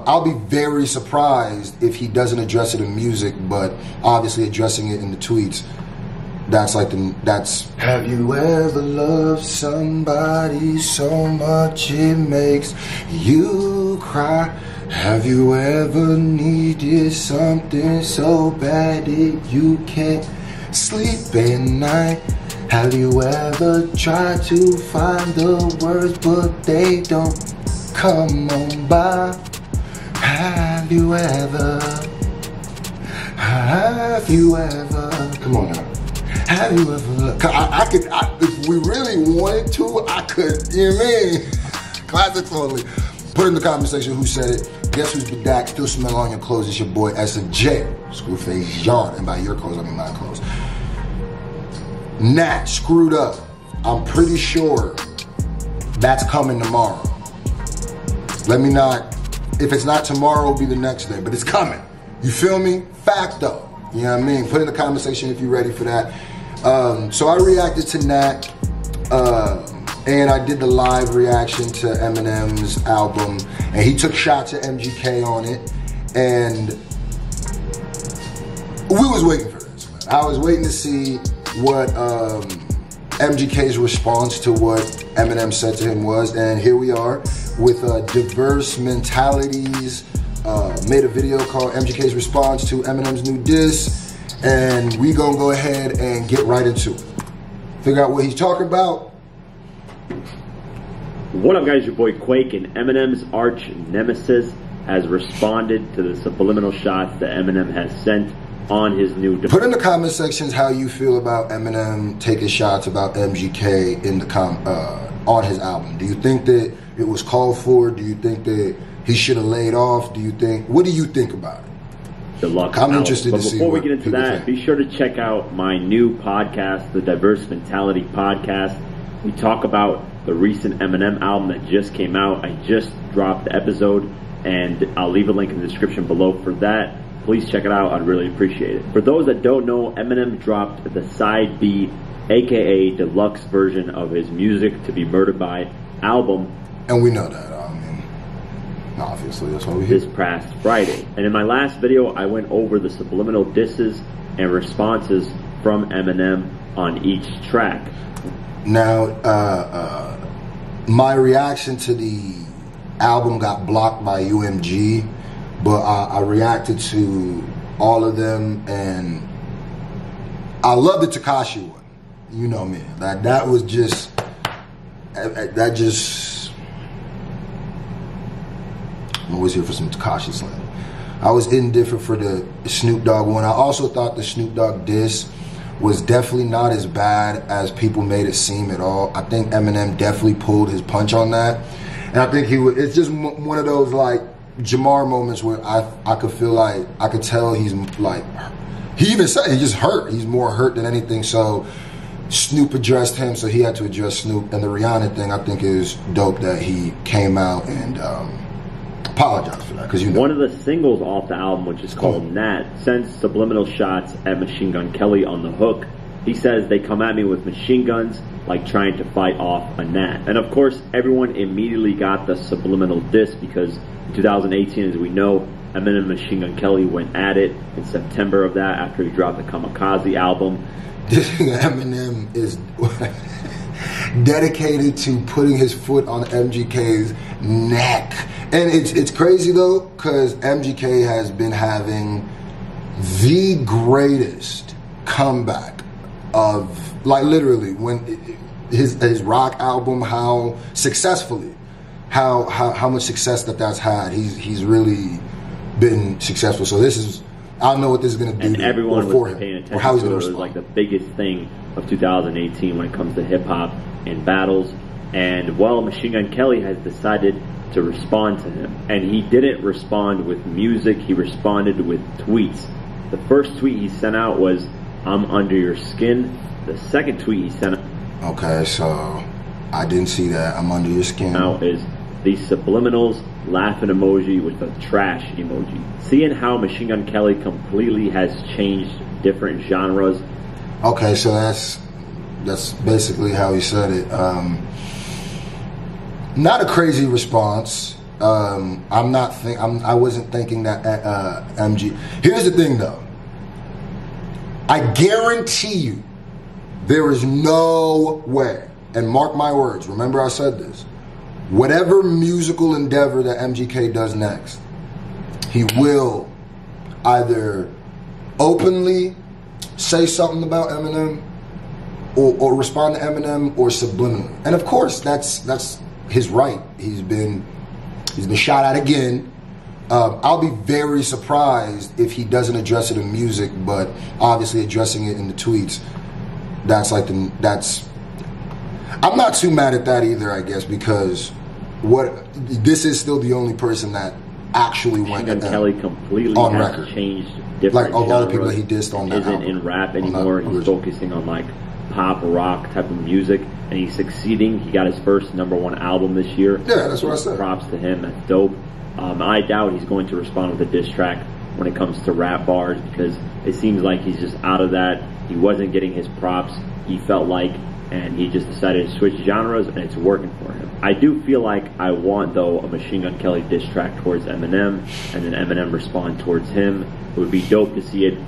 I'll be very surprised if he doesn't address it in music, but obviously addressing it in the tweets. That's like that's. Have you ever loved somebody so much it makes you cry? Have you ever needed something so bad that you can't sleep at night? Have you ever tried to find the words but they don't come on by? Have you ever? Come on now. Have you ever? I could, if we really wanted to, I could, you know what I mean? Classic totally. Put in the comment section who said it. Guess who's bedacked, still smell on your clothes? It's your boy S&J, Screwface Yard. And by your clothes, I mean my clothes. Nat screwed up. I'm pretty sure that's coming tomorrow. Let me not, if it's not tomorrow, it'll be the next day, but it's coming. You feel me? Fact though. You know what I mean? Put in the comment section if you're ready for that. So I reacted to Nat, and I did the live reaction to Eminem's album, and he took shots at MGK on it, and we was waiting for this, man. I was waiting to see what MGK's response to what Eminem said to him was, and here we are with diverse mentalities. Made a video called MGK's response to Eminem's new diss, and we gonna go ahead and get right into it. Figure out what he's talking about. What up, guys? Your boy Quake, and Eminem's arch nemesis has responded to the subliminal shots that Eminem has sent on his new. Put in the comment sections how you feel about Eminem taking shots about MGK in the on his album. Do you think that it was called for? Do you think that he should have laid off? What do you think about it? Deluxe I'm album. interested but to see. Before we get into people that, think. be sure to check out my new podcast, the Diverse Mentality Podcast. We talk about the recent Eminem album that just came out. I just dropped the episode, and I'll leave a link in the description below for that. Please check it out. I'd really appreciate it. For those that don't know, Eminem dropped the Side B, aka deluxe version of his Music to Be Murdered By album. And we know that. Obviously, that's why we here. This past Friday. And in my last video, I went over the subliminal disses and responses from Eminem on each track. Now, my reaction to the album got blocked by UMG, but I reacted to all of them, and I love the Tekashi one. You know me. That was just, I'm always here for some Tekashi slam. I was indifferent for the Snoop Dogg one. I also thought the Snoop Dogg diss was definitely not as bad as people made it seem at all. I think Eminem definitely pulled his punch on that. And I think it's just one of those like Jamar moments where I could feel like, I could tell he's like, he even said he just hurt. He's more hurt than anything. So Snoop addressed him, so he had to address Snoop. And the Rihanna thing, I think, is dope that he came out and apologize for that, because you know. One of the singles off the album, which is called Nat, sends subliminal shots at Machine Gun Kelly on the hook. He says they come at me with machine guns like trying to fight off a gnat. And of course, everyone immediately got the subliminal diss because in 2018, as we know, Eminem and Machine Gun Kelly went at it in September of that after he dropped the Kamikaze album. Eminem is dedicated to putting his foot on MGK's neck. And it's crazy though, because MGK has been having the greatest comeback of, like, literally, when his rock album, how successfully, how much success that's had. He's really been successful. So this is, I don't know what this is going to do. And everyone for was him, paying attention or how he's to it. going It to was like the biggest thing of 2018 when it comes to hip hop and battles. And well, Machine Gun Kelly has decided to respond to him, and he didn't respond with music. He responded with tweets. The first tweet he sent out was, "I'm under your skin." The second tweet he sent out, okay, so I didn't see that. "I'm under your skin." Now is the subliminals laughing emoji with the trash emoji. Seeing how Machine Gun Kelly completely has changed different genres. Okay, so that's basically how he said it. Not a crazy response. I wasn't thinking that MG. Here's the thing, though. I guarantee you, there is no way, and mark my words, remember I said this, whatever musical endeavor that MGK does next, he will either openly say something about Eminem or respond to Eminem or subliminally. And of course, that's his right. He's been shot at again. I'll be very surprised if he doesn't address it in music, but obviously addressing it in the tweets, I'm not too mad at that either, I guess, because this is still the only person that actually went at Kelly completely on has record. Changed different like all the people that he dissed on that isn't album, in rap anymore. He's focusing on like pop rock type of music, and he's succeeding. He got his first #1 album this year. Yeah, that's what I said. Props to him. That's dope. I doubt he's going to respond with a diss track when it comes to rap bars, because it seems like he's just out of that. He wasn't getting his props, he felt like, and he just decided to switch genres, and it's working for him. I do feel like I want, though, a Machine Gun Kelly diss track towards Eminem, and then Eminem respond towards him. It would be dope to see it.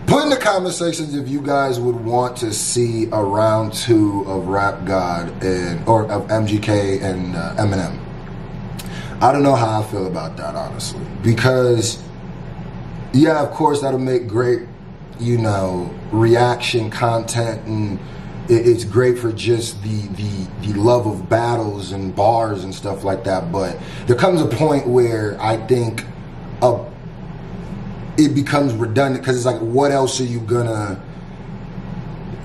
Put in the comment sections if you guys would want to see a round 2 of Rap God or of MGK and Eminem. I don't know how I feel about that, honestly, because yeah, of course that'll make great, reaction content, and it's great for just the love of battles and bars and stuff like that. But there comes a point where I think it becomes redundant, because it's like, what else are you gonna?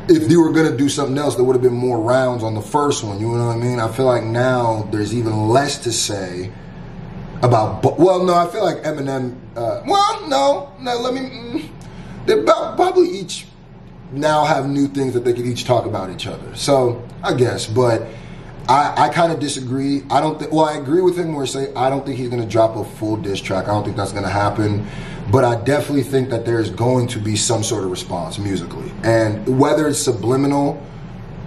If you were gonna do something else, there would have been more rounds on the first one. You know what I mean? I feel like now there's even less to say about. Well, no, I feel like Eminem. They probably each now have new things that they could each talk about each other. So I guess, but I kind of disagree. I don't think. Well, I agree with him where I don't think he's going to drop a full diss track. I don't think that's going to happen. But I definitely think that there's going to be some sort of response musically, and whether it's subliminal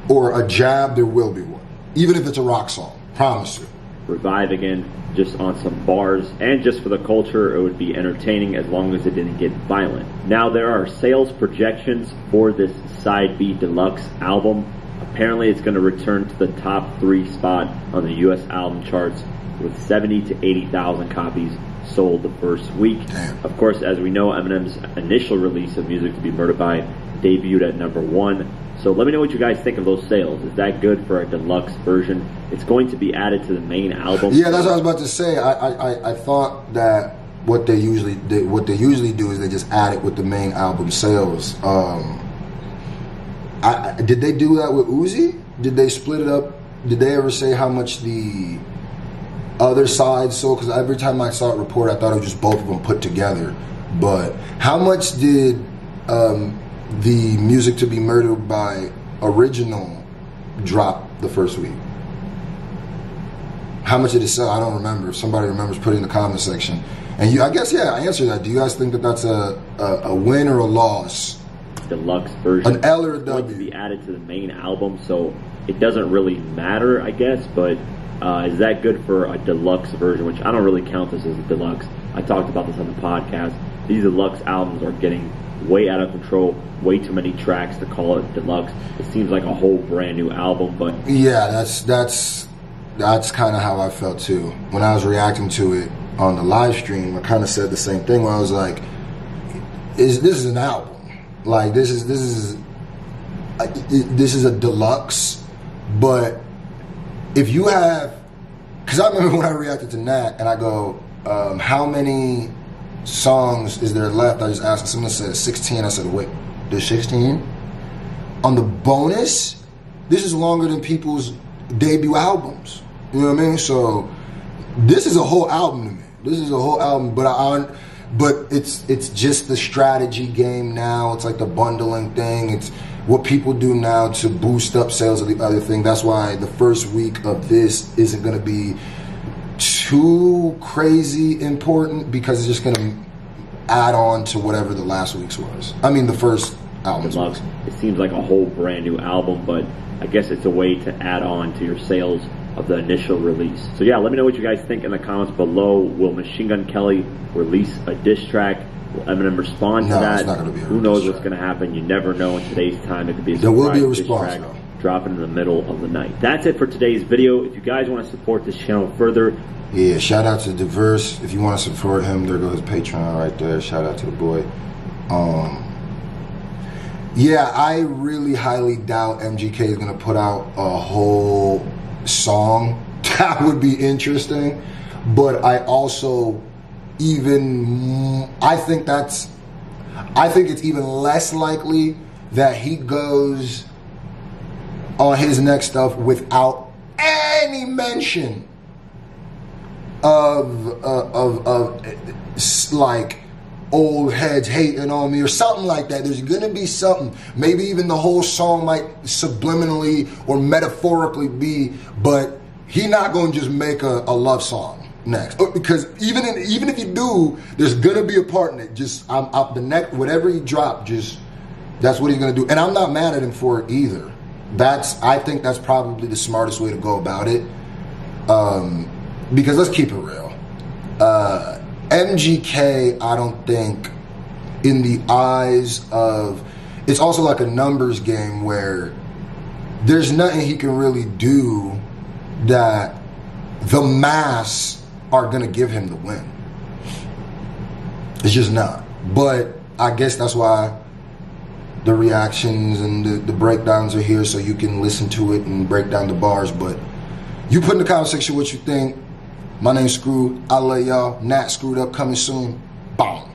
or a jab, there will be one. Even if it's a rock song, promise you. Revive again, just on some bars, and just for the culture, it would be entertaining as long as it didn't get violent. Now, there are sales projections for this Side B Deluxe album. Apparently, it's going to return to the top 3 spot on the U.S. album charts with 70 to 80,000 copies sold the first week. Damn. Of course, as we know, Eminem's initial release of Music to Be Murdered By debuted at #1. So let me know what you guys think of those sales. Is that good for a deluxe version? It's going to be added to the main album. Yeah, that's what I was about to say. I thought that what they usually do is they just add it with the main album sales. Did they do that with Uzi? Did they split it up? Did they ever say how much the other side sold? Because every time I saw it report, I thought it was just both of them put together. But how much did the Music to Be Murdered By original drop the first week? How much did it sell? I don't remember. If somebody remembers, put it in the comment section. And I guess, I answer that. Do you guys think that that's a win or a loss? Deluxe version. An L or a It's going to W? be added to the main album, so it doesn't really matter, I guess, but is that good for a deluxe version, which I don't really count this as a deluxe. I talked about this on the podcast. These deluxe albums are getting way out of control, way too many tracks to call it deluxe. It seems like a whole brand new album, but yeah, that's kind of how I felt too. When I was reacting to it on the live stream, I kind of said the same thing, where I was like, this is an album. Like, this is a deluxe, but if you have, because I remember when I reacted to Nat, and I go, how many songs is there left? I just asked, someone said 16. I said, wait, there's 16? On the bonus, this is longer than people's debut albums. You know what I mean? So this is a whole album to me. This is a whole album, but it's just the strategy game now. It's like the bundling thing. It's what people do now to boost up sales of the other thing. That's why the first week of this isn't going to be too crazy important, because it's just going to add on to whatever the last week's was. I mean, the first album was. It seems like a whole brand new album, but I guess it's a way to add on to your sales of the initial release. So yeah, let me know what you guys think in the comments below. Will Machine Gun Kelly release a diss track? Will Eminem respond to that? It's not gonna be Who knows what's going to happen? You never know in today's time. It could be a there will be a diss response, track dropping in the middle of the night. That's it for today's video. If you guys want to support this channel further, yeah, shout out to Diverse. If you want to support him, there goes his Patreon right there. Shout out to the boy. Yeah, I really highly doubt MGK is going to put out a whole song. That would be interesting. But I also I think it's even less likely that he goes on his next stuff without any mention of like old heads hating on me or something like that. There's gonna be something. Maybe even the whole song might subliminally or metaphorically be, but he not gonna just make a love song next. Because even if you do, there's gonna be a part in it. Just the next whatever he dropped, just that's what he's gonna do. And I'm not mad at him for it either. I think that's probably the smartest way to go about it. Because let's keep it real. MGK, I don't think, in the eyes of, it's also like a numbers game where there's nothing he can really do that the mass are going to give him the win. It's just not. But I guess that's why the reactions and the breakdowns are here, so you can listen to it and break down the bars. But you put in the comment section what you think. My name's Screw. I love y'all. Nat Screwed Up coming soon. Boom.